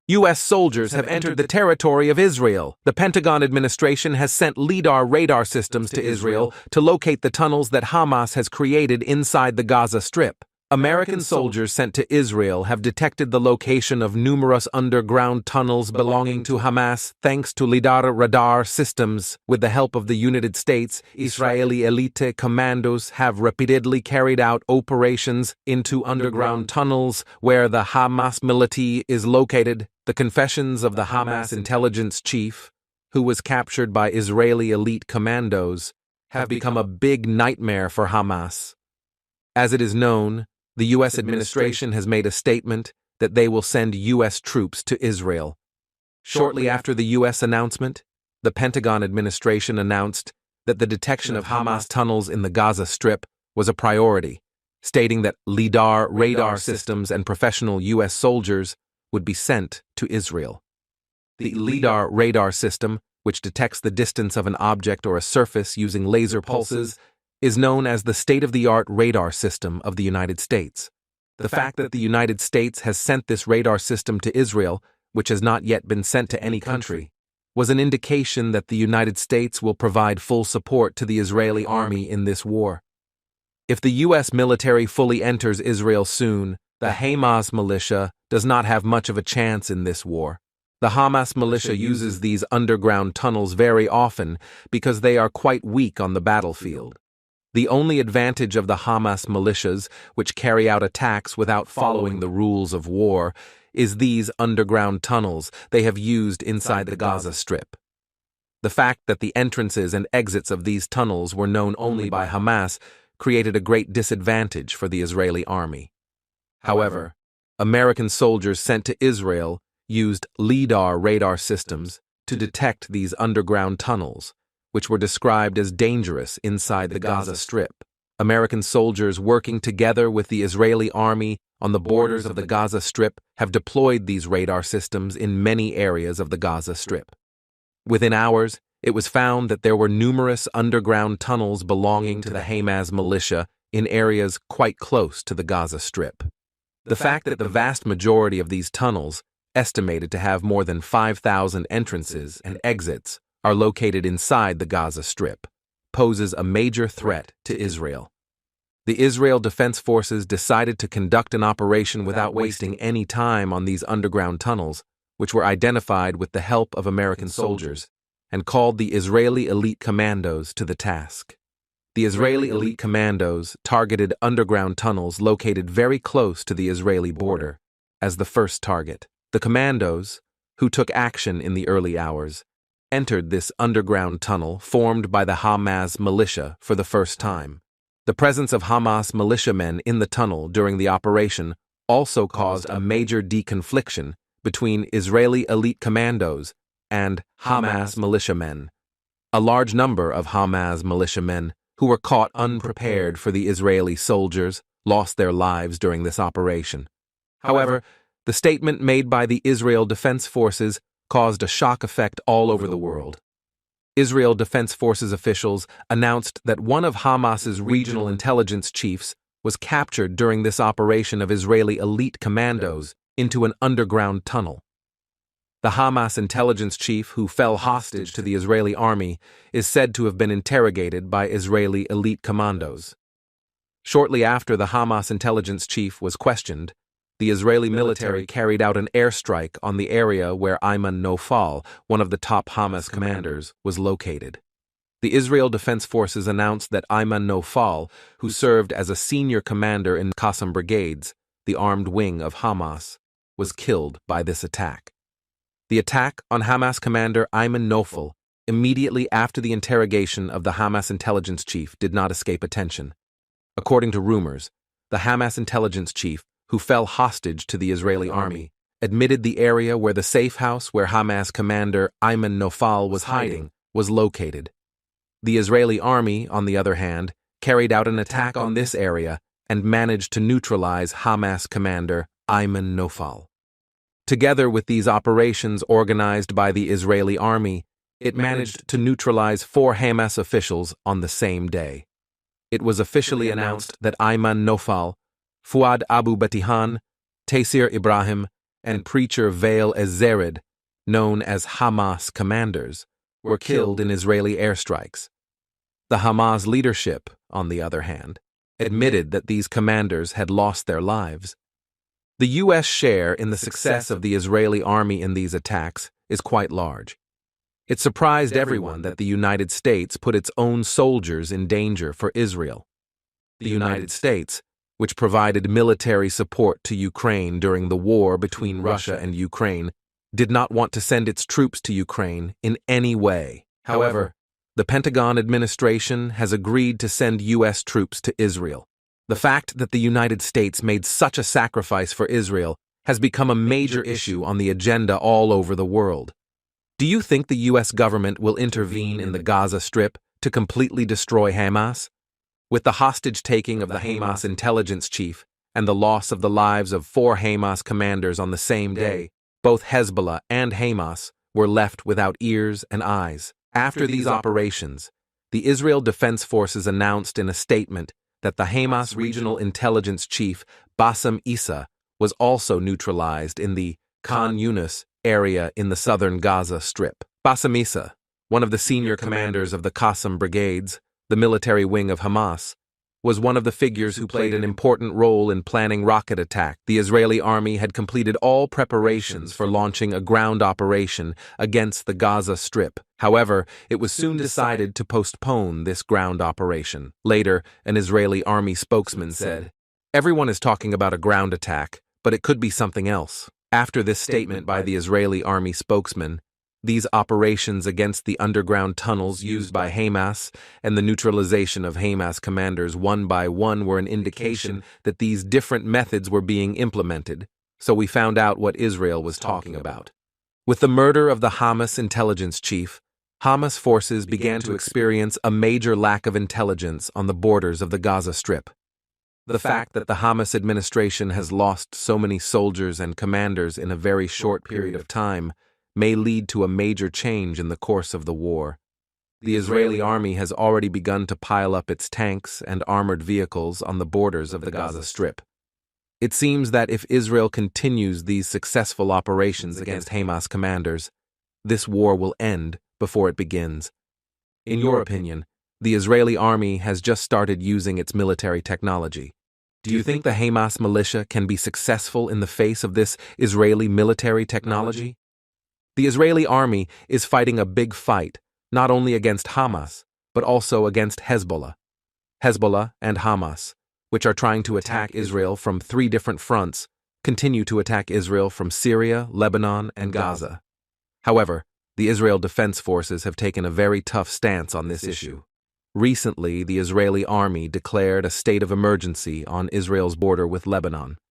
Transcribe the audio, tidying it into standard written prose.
U.S. soldiers have entered the territory of Israel. The Pentagon administration has sent LIDAR radar systems to Israel to locate the tunnels that Hamas has created inside the Gaza Strip. American soldiers sent to Israel have detected the location of numerous underground tunnels belonging to Hamas thanks to LIDAR radar systems. With the help of the United States, Israeli elite commandos have repeatedly carried out operations into underground tunnels where the Hamas military is located. The confessions of the Hamas intelligence chief, who was captured by Israeli elite commandos, have become a big nightmare for Hamas. As it is known, the U.S. administration has made a statement that they will send U.S. troops to Israel. Shortly after the U.S. announcement, the Pentagon administration announced that the detection of Hamas tunnels in the Gaza Strip was a priority, stating that LIDAR radar systems and professional U.S. soldiers would be sent to Israel. The LIDAR radar system, which detects the distance of an object or a surface using laser pulses, is known as the state-of-the-art radar system of the United States. The fact that the United States has sent this radar system to Israel, which has not yet been sent to any country, was an indication that the United States will provide full support to the Israeli army in this war. If the U.S. military fully enters Israel soon, the Hamas militia does not have much of a chance in this war. The Hamas militia uses these underground tunnels very often because they are quite weak on the battlefield. The only advantage of the Hamas militias, which carry out attacks without following the rules of war, is these underground tunnels they have used inside the Gaza Strip. The fact that the entrances and exits of these tunnels were known only by Hamas created a great disadvantage for the Israeli army. However, American soldiers sent to Israel used LIDAR radar systems to detect these underground tunnels, which were described as dangerous inside the Gaza Strip. American soldiers working together with the Israeli army on the borders of the Gaza Strip have deployed these radar systems in many areas of the Gaza Strip. Within hours, it was found that there were numerous underground tunnels belonging to the Hamas militia in areas quite close to the Gaza Strip. The fact that the vast majority of these tunnels, estimated to have more than 5,000 entrances and exits, are located inside the Gaza Strip, poses a major threat to Israel. The Israel Defense Forces decided to conduct an operation without wasting any time on these underground tunnels, which were identified with the help of American soldiers, and called the Israeli Elite Commandos to the task. The Israeli Elite Commandos targeted underground tunnels located very close to the Israeli border as the first target. The commandos, who took action in the early hours, entered this underground tunnel formed by the Hamas militia for the first time. The presence of Hamas militiamen in the tunnel during the operation also caused a major deconfliction between Israeli elite commandos and Hamas militiamen. A large number of Hamas militiamen who were caught unprepared for the Israeli soldiers lost their lives during this operation. However, the statement made by the Israel Defense Forces caused a shock effect all over the world. Israel Defense Forces officials announced that one of Hamas's regional intelligence chiefs was captured during this operation of Israeli elite commandos into an underground tunnel. The Hamas intelligence chief who fell hostage to the Israeli army is said to have been interrogated by Israeli elite commandos. Shortly after the Hamas intelligence chief was questioned, the Israeli military carried out an airstrike on the area where Ayman Nofal, one of the top Hamas commanders, was located. The Israel Defense Forces announced that Ayman Nofal, who served as a senior commander in Qassam brigades, the armed wing of Hamas, was killed by this attack. The attack on Hamas commander Ayman Nofal immediately after the interrogation of the Hamas intelligence chief did not escape attention. According to rumors, the Hamas intelligence chief, who fell hostage to the Israeli army, admitted the area where the safe house where Hamas commander Ayman Nofal was hiding was located. The Israeli army, on the other hand, carried out an attack on this area and managed to neutralize Hamas commander Ayman Nofal. Together with these operations organized by the Israeli army, it managed to neutralize 4 Hamas officials on the same day. It was officially announced that Ayman Nofal, Fuad Abu Batihan, Taysir Ibrahim, and preacher Vail Ezered, known as Hamas commanders, were killed in Israeli airstrikes. The Hamas leadership, on the other hand, admitted that these commanders had lost their lives. The U.S. share in the success of the Israeli army in these attacks is quite large. It surprised everyone that the United States put its own soldiers in danger for Israel. The United States, which provided military support to Ukraine during the war between Russia and Ukraine, did not want to send its troops to Ukraine in any way. However, the Pentagon administration has agreed to send U.S. troops to Israel. The fact that the United States made such a sacrifice for Israel has become a major issue on the agenda all over the world. Do you think the U.S. government will intervene in the Gaza Strip to completely destroy Hamas? With the hostage-taking of the Hamas intelligence chief and the loss of the lives of 4 Hamas commanders on the same day, both Hezbollah and Hamas were left without ears and eyes. After these operations, the Israel Defense Forces announced in a statement that the Hamas regional intelligence chief, Bassem Issa, was also neutralized in the Khan Yunis area in the southern Gaza Strip. Bassem Issa, one of the senior commanders of the Qassam brigades, the military wing of Hamas, was one of the figures who played an important role in planning rocket attack. The Israeli army had completed all preparations for launching a ground operation against the Gaza Strip. However, it was soon decided to postpone this ground operation. Later, an Israeli army spokesman said, "Everyone is talking about a ground attack, but it could be something else." After this statement by the Israeli army spokesman, these operations against the underground tunnels used by Hamas and the neutralization of Hamas commanders one by one were an indication that these different methods were being implemented, so we found out what Israel was talking about. With the murder of the Hamas intelligence chief, Hamas forces began to experience a major lack of intelligence on the borders of the Gaza Strip. The fact that the Hamas administration has lost so many soldiers and commanders in a very short period of time may lead to a major change in the course of the war. The Israeli army has already begun to pile up its tanks and armored vehicles on the borders of the Gaza Strip. It seems that if Israel continues these successful operations against Hamas commanders, this war will end before it begins. In your opinion, the Israeli army has just started using its military technology. Do you think the Hamas militia can be successful in the face of this Israeli military technology? The Israeli army is fighting a big fight, not only against Hamas, but also against Hezbollah. Hezbollah and Hamas, which are trying to attack Israel from 3 different fronts, continue to attack Israel from Syria, Lebanon, and Gaza. However, the Israel Defense Forces have taken a very tough stance on this issue. Recently, the Israeli army declared a state of emergency on Israel's border with Lebanon.